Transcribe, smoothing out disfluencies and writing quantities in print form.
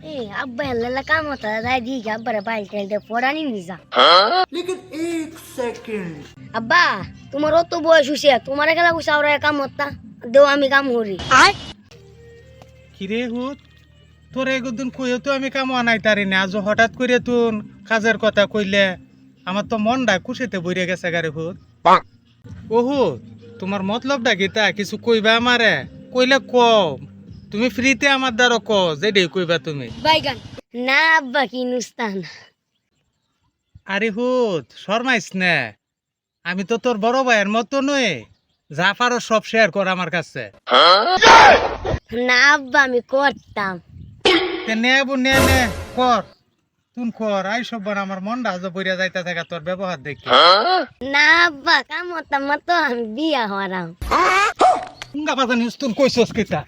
ए अब्बा हल्ला काम होता है दी क्या अब्बा रे बाइक खेलते फोड़ा नहीं निजा लेकिन एक सेकंड अब्बा तुम्हारो तो बয়স হইছে তোমারে খেলা কুসাওরা কাম হতা দেও আমি কাম করি কিরে হুত তোর একদিন কইও তো আমি কাম আনাই তারি না আজ হঠাৎ করে তুন কাজের কথা কইলে আমার তো মনটা খুশিতে ভরে গেছে গারে হুত ও হুত তোমার মতলবটা কিতা কিছু কইবা আমারে কইলে কও তুমি ফ্রিতে আমার দ্বারা ক যেটাই কইবা তুমি বাইগান না আব্বা কি নুস্তান আরে হুত শর্মাইস না আমি তো তোর বড় ভাইয়ের মতো নই যা পারো সব শেয়ার কর আমার কাছে না আব্বা আমি করতাম তে নে বু নে নে কর তুন কর আই সব বার আমার মনটা আজ বইরা যাইতা থাকা তোর ব্যবহার দেখি না আব্বা কাম হতাম তো আমি বিয়া হরাম উঙ্গা বাজানিস তুন কইছস কিতা